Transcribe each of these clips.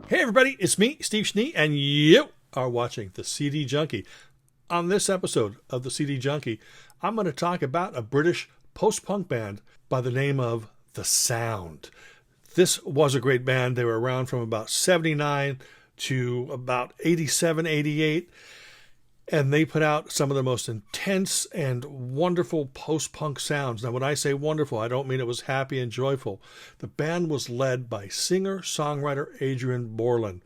Hey everybody, it's me, Steve Schnee, and you are watching the CD Junkie. On this episode of the CD Junkie, I'm going to talk about a British post-punk band by the name of The Sound. This was a great band. They were around from about 79 to about 87, 88. And they put out some of the most intense and wonderful post-punk sounds. Now, when I say wonderful, I don't mean it was happy and joyful. The band was led by singer-songwriter Adrian Borland,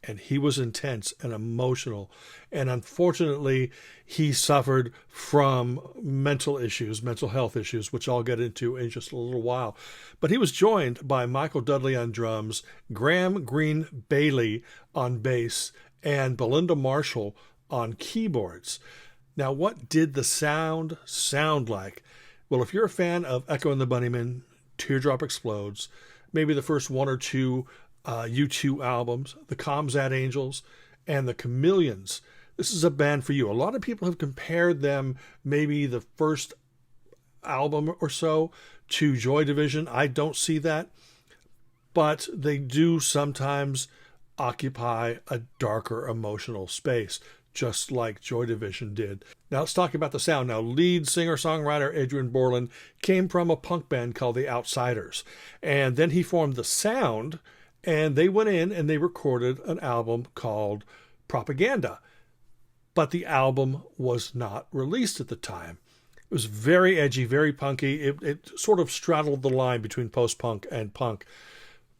and he was intense and emotional. And unfortunately, he suffered from mental health issues, which I'll get into in just a little while. But he was joined by Michael Dudley on drums, Graham Green Bailey on bass, and Belinda Marshall on keyboards. Now, what did the sound like? Well, if you're a fan of Echo and the Bunnymen, Teardrop Explodes, maybe the first one or two U2 albums, the Comzat Angels, and the Chameleons, this is a band for you. A lot of people have compared them, maybe the first album or so, to Joy Division. I don't see that, but they do sometimes occupy a darker emotional space, just like Joy Division did. Now let's talk about the sound. Now, lead singer-songwriter Adrian Borland came from a punk band called The Outsiders. And then he formed The Sound, and they went in and they recorded an album called Propaganda. But the album was not released at the time. It was very edgy, very punky. It sort of straddled the line between post-punk and punk.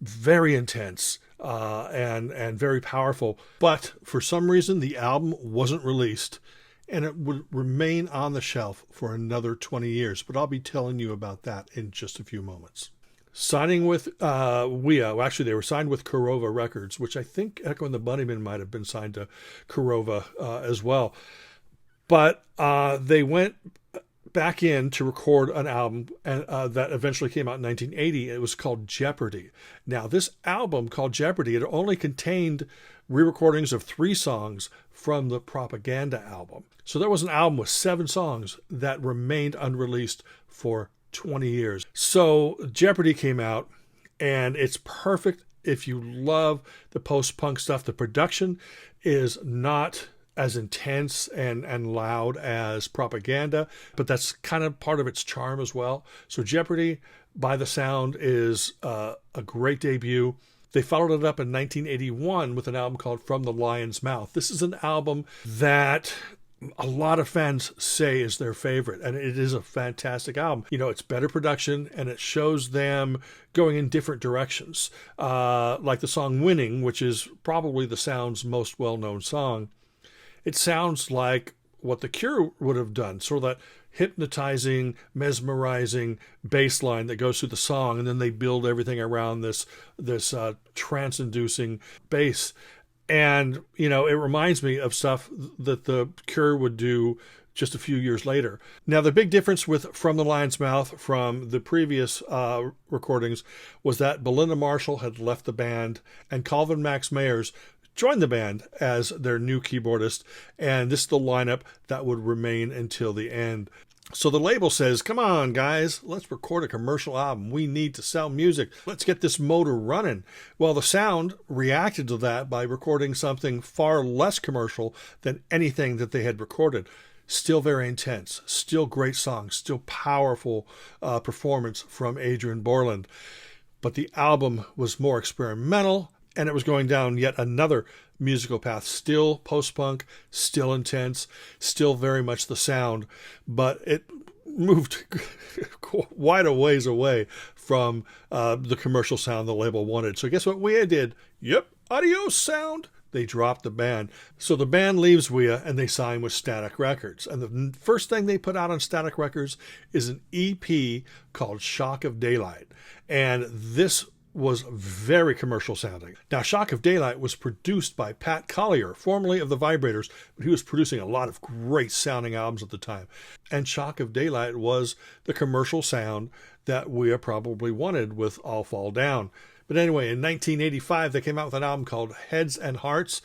Very intense. And very powerful. But for some reason, the album wasn't released, and it would remain on the shelf for another 20 years. But I'll be telling you about that in just a few moments. Signing with actually they were signed with Korova Records, which I think Echo and the Bunnymen might have been signed to Korova as well. But they went back in to record an album that eventually came out in 1980. It was called Jeopardy. Now, this album called Jeopardy, it only contained re-recordings of 3 songs from the Propaganda album. So there was an album with 7 songs that remained unreleased for 20 years. So Jeopardy came out, and it's perfect if you love the post-punk stuff. The production is not as intense and loud as Propaganda, but that's kind of part of its charm as well. So Jeopardy by The Sound is a great debut. They followed it up in 1981 with an album called From the Lion's Mouth. This is an album that a lot of fans say is their favorite, and it is a fantastic album. You know, it's better production, and it shows them going in different directions. Like the song Winning, which is probably The Sound's most well-known song. It sounds like what The Cure would have done, sort of that hypnotizing, mesmerizing bass line that goes through the song, and then they build everything around this trance-inducing bass. And, you know, it reminds me of stuff that The Cure would do just a few years later. Now, the big difference with From the Lion's Mouth from the previous recordings was that Belinda Marshall had left the band, and Calvin Max Mayers joined the band as their new keyboardist, and this is the lineup that would remain until the end. So the label says, come on, guys, let's record a commercial album. We need to sell music. Let's get this motor running. Well, The Sound reacted to that by recording something far less commercial than anything that they had recorded. Still very intense, still great songs, still powerful performance from Adrian Borland. But the album was more experimental, and it was going down yet another musical path. Still post-punk, still intense, still very much The Sound, but it moved quite a ways away from the commercial sound the label wanted. So guess what Wea did? Yep, adios Sound. They dropped the band. So the band leaves Wea and they sign with Static Records. And the first thing they put out on Static Records is an EP called Shock of Daylight. And this was very commercial sounding. Now, Shock of Daylight was produced by Pat Collier, formerly of the Vibrators, but he was producing a lot of great sounding albums at the time. And Shock of Daylight was the commercial sound that we probably wanted with All Fall Down. But anyway, in 1985, they came out with an album called Heads and Hearts.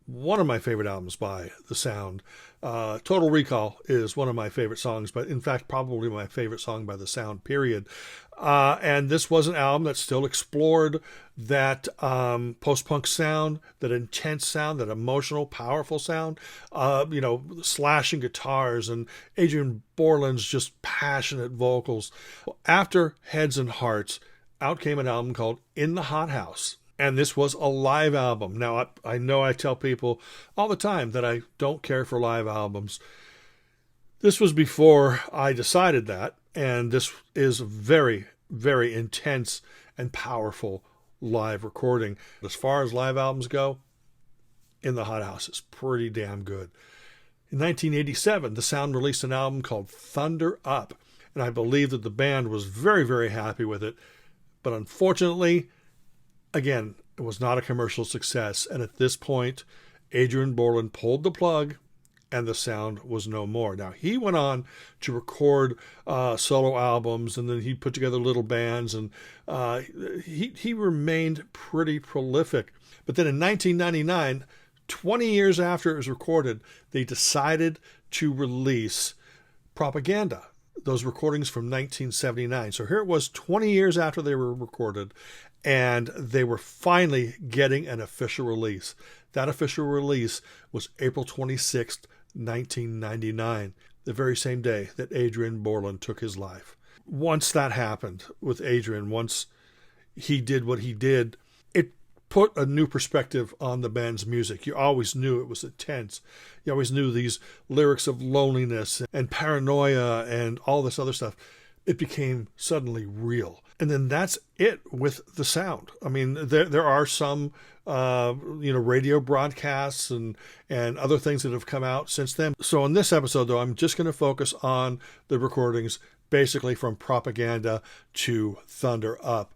one of my favorite albums by The Sound. Total Recall is one of my favorite songs, but in fact, probably my favorite song by The Sound, period. And this was an album that still explored that post-punk sound, that intense sound, that emotional, powerful sound, slashing guitars and Adrian Borland's just passionate vocals. After Heads and Hearts, out came an album called In the Hot House. And this was a live album. Now, I know I tell people all the time that I don't care for live albums. This was before I decided that, and this is a very, very intense and powerful live recording. As far as live albums go, In the Hot House is pretty damn good. In 1987, The Sound released an album called Thunder Up, and I believe that the band was very, very happy with it. But unfortunately, again, it was not a commercial success, and at this point, Adrian Borland pulled the plug, and The Sound was no more. Now, he went on to record solo albums, and then he put together little bands, and he remained pretty prolific. But then in 1999, 20 years after it was recorded, they decided to release Propaganda, those recordings from 1979. So here it was 20 years after they were recorded, and they were finally getting an official release. That official release was April 26th, 1999, the very same day that Adrian Borland took his life. Once that happened with Adrian, once he did what he did, it put a new perspective on the band's music. You always knew it was intense. You always knew these lyrics of loneliness and paranoia and all this other stuff. It became suddenly real. And then that's it with The Sound. I mean, there are some radio broadcasts and other things that have come out since then. So in this episode, though, I'm just going to focus on the recordings, basically from Propaganda to Thunder Up.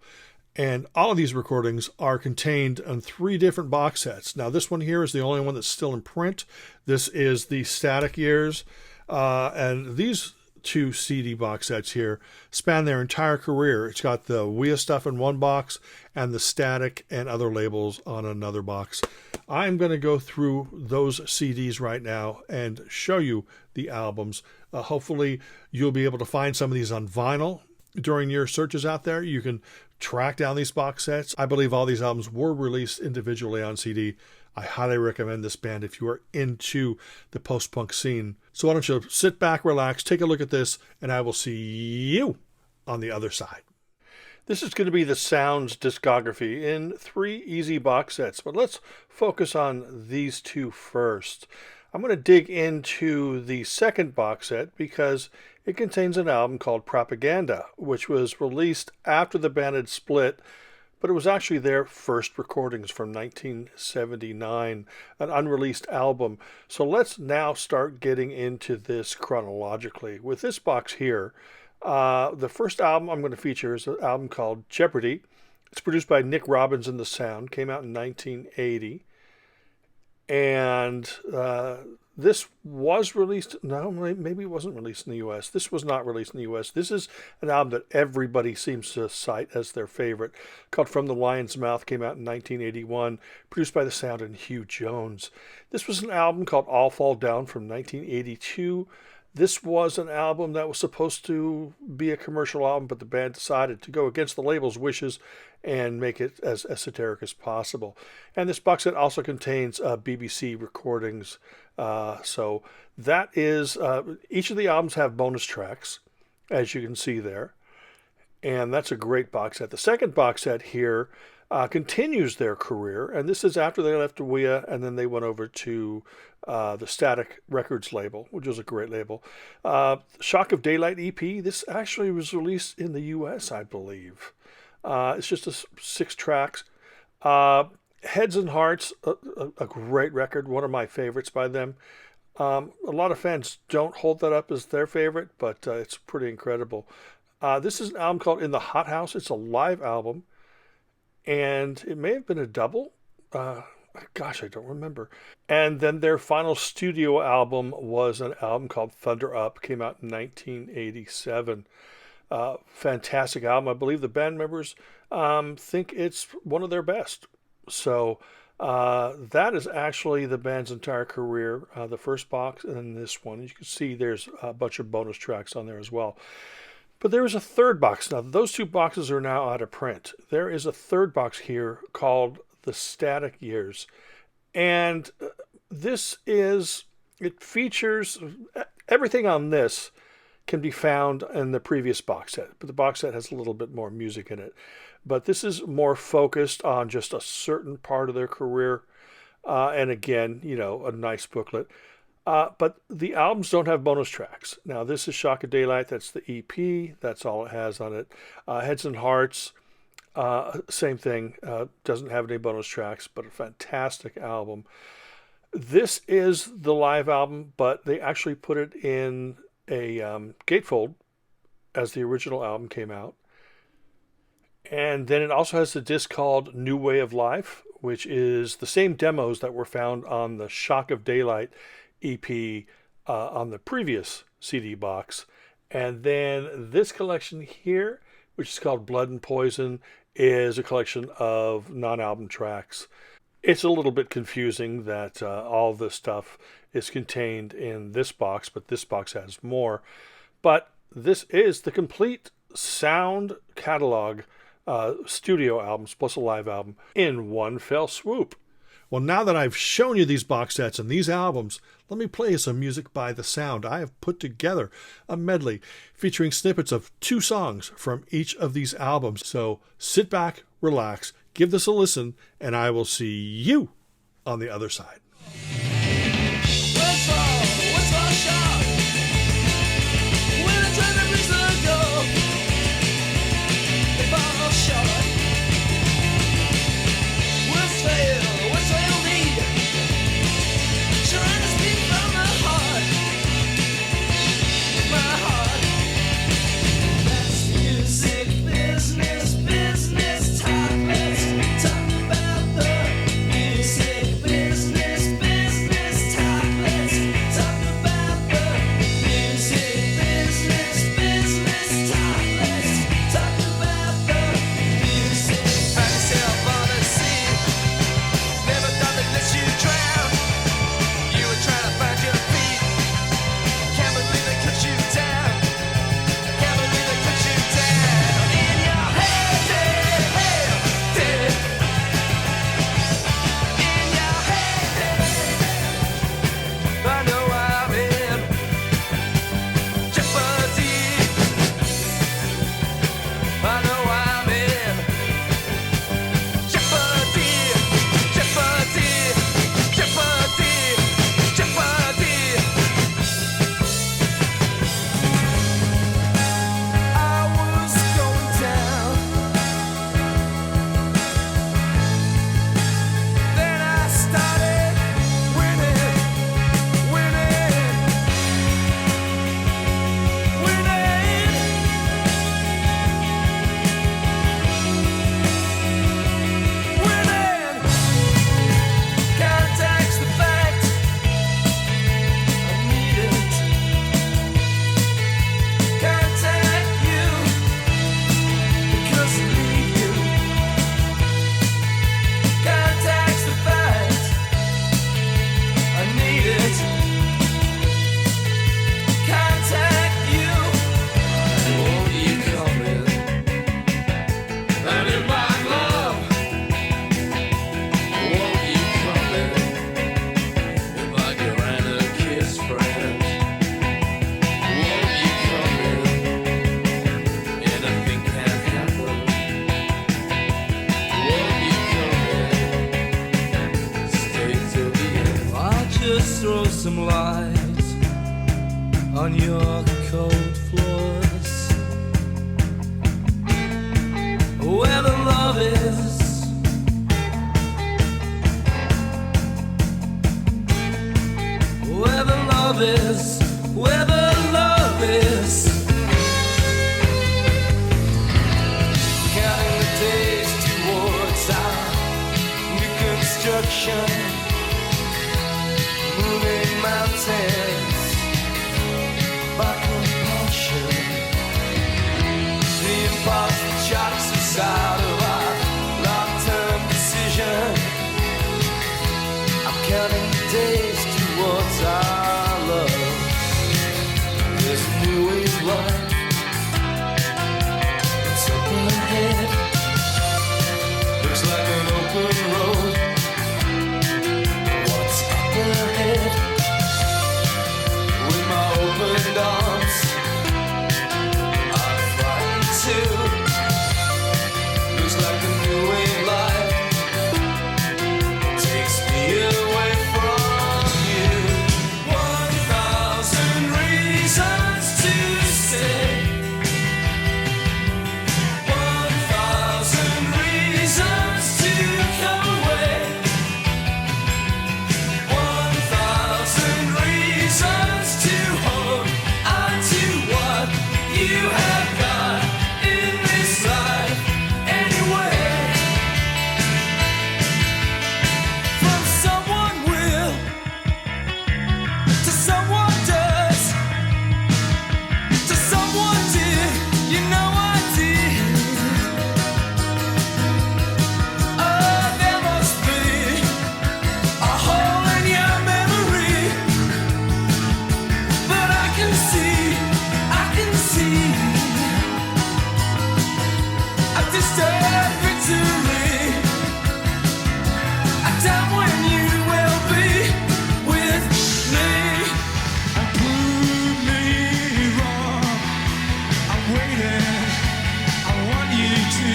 And all of these recordings are contained on 3 different box sets. Now, this one here is the only one that's still in print. This is the Static Years. And these 2 CD box sets here span their entire career. It's got the We stuff in one box and the Static and other labels on another box. I'm going to go through those CDs right now and show you the albums. Hopefully, you'll be able to find some of these on vinyl during your searches out there. You can track down these box sets. I believe all these albums were released individually on CD. I highly recommend this band if you are into the post-punk scene. So why don't you sit back, relax, take a look at this, and I will see you on the other side. This is going to be The Sound's discography in 3 easy box sets, but let's focus on these 2 first. I'm going to dig into the second box set because it contains an album called Propaganda, which was released after the band had split, but it was actually their first recordings from 1979, an unreleased album. So let's now start getting into this chronologically. With this box here, the first album I'm going to feature is an album called Jeopardy. It's produced by Nick Robbins and The Sound, came out in 1980. And this was released, no, maybe it wasn't released in the U.S. This was not released in the U.S. This is an album that everybody seems to cite as their favorite, called From the Lion's Mouth, came out in 1981, produced by The Sound and Hugh Jones. This was an album called All Fall Down from 1982. This was an album that was supposed to be a commercial album, but the band decided to go against the label's wishes and make it as esoteric as possible. And this box set also contains BBC recordings. So that is, each of the albums have bonus tracks, as you can see there. And that's a great box set. The second box set here continues their career, and this is after they left Wea, and then they went over to the Static Records label, which was a great label. Shock of Daylight EP, this actually was released in the U.S., I believe. It's just 6 tracks. Heads and Hearts, a great record, one of my favorites by them. A lot of fans don't hold that up as their favorite, but it's pretty incredible. This is an album called In the Hot House. It's a live album, and it may have been a double. Gosh, I don't remember. And then their final studio album was an album called Thunder Up, came out in 1987. Fantastic album. I believe the band members think it's one of their best. So That is actually the band's entire career. The first box and then this one. You can see there's a bunch of bonus tracks on there as well. But there is a third box. Now, those two boxes are now out of print. There is a third box here called The Static Years. And it features everything on this can be found in the previous box set, but the box set has a little bit more music in it. But this is more focused on just a certain part of their career. And again, a nice booklet. But the albums don't have bonus tracks. Now, this is Shock of Daylight. That's the EP. That's all it has on it. Heads and Hearts, same thing. Doesn't have any bonus tracks, but a fantastic album. This is the live album, but they actually put it in a gatefold as the original album came out. And then it also has a disc called New Way of Life, which is the same demos that were found on the Shock of Daylight EP on the previous CD box. And then this collection here, which is called Blood and Poison, is a collection of non-album tracks. It's a little bit confusing that all this stuff is contained in this box, but this box has more. But this is the complete sound catalog, studio albums plus a live album in one fell swoop. Well, now that I've shown you these box sets and these albums, let me play you some music by The Sound. I have put together a medley featuring snippets of 2 songs from each of these albums. So sit back, relax, give this a listen, and I will see you on the other side. Some light on your cold floors, where the love is, where the love is, where the love is. Counting the days towards our new construction, moving mountains by compulsion. The impulse that shocks us out of our long-term decision. you have got in this life anyway. From someone will to someone does to someone did, you know I did. Oh, there must be a hole in your memory, but I can see a distant victory, a time when you will be with me. Prove me wrong, I'm waiting, I want you to.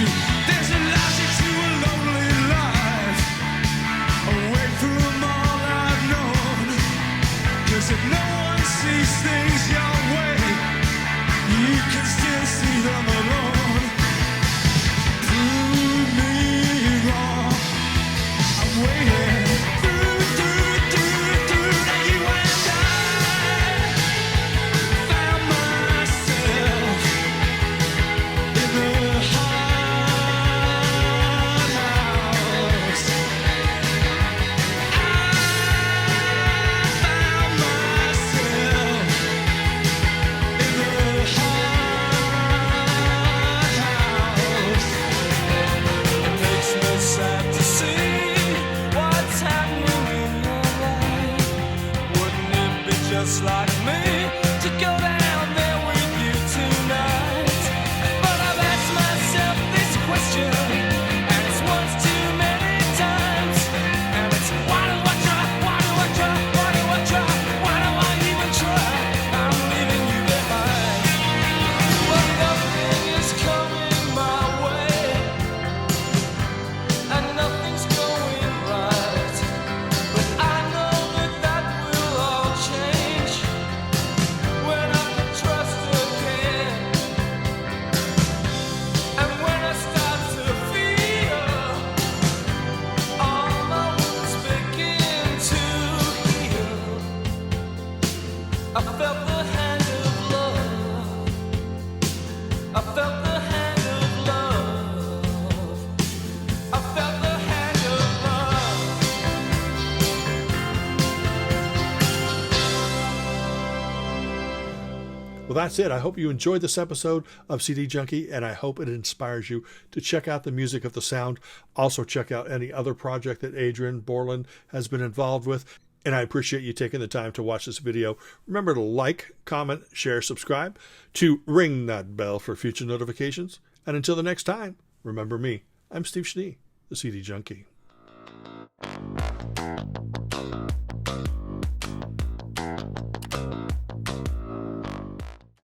There's a logic to a lonely life, away from all I've known. 'Cause if no one sees things your way, you can still see them alone. Prove me wrong, I'm waiting. Now you and I found myself in the hot house. I found myself in the hot house. It makes me sad to see what's happening in your life. Wouldn't it be just like me to go down there with you tonight? But I've asked myself this question, and it's once too many times. And it's why do I try? Why do I try? Why do I try? Why do I even try? I'm leaving you behind. Well, nothing is coming my way, and nothing's going right. But I know that will all change when I can trust again, and when I start to feel all my wounds begin to heal. I felt the hand of love. I felt the hand of love. I felt the hand of love. Well, that's it. I hope you enjoyed this episode of CD Junkie, and I hope it inspires you to check out the music of the sound. Also, check out any other project that Adrian Borland has been involved with. And I appreciate you taking the time to watch this video. Remember to like, comment, share, subscribe, to ring that bell for future notifications. And until the next time, remember me. I'm Steve Schnee, the CD Junkie.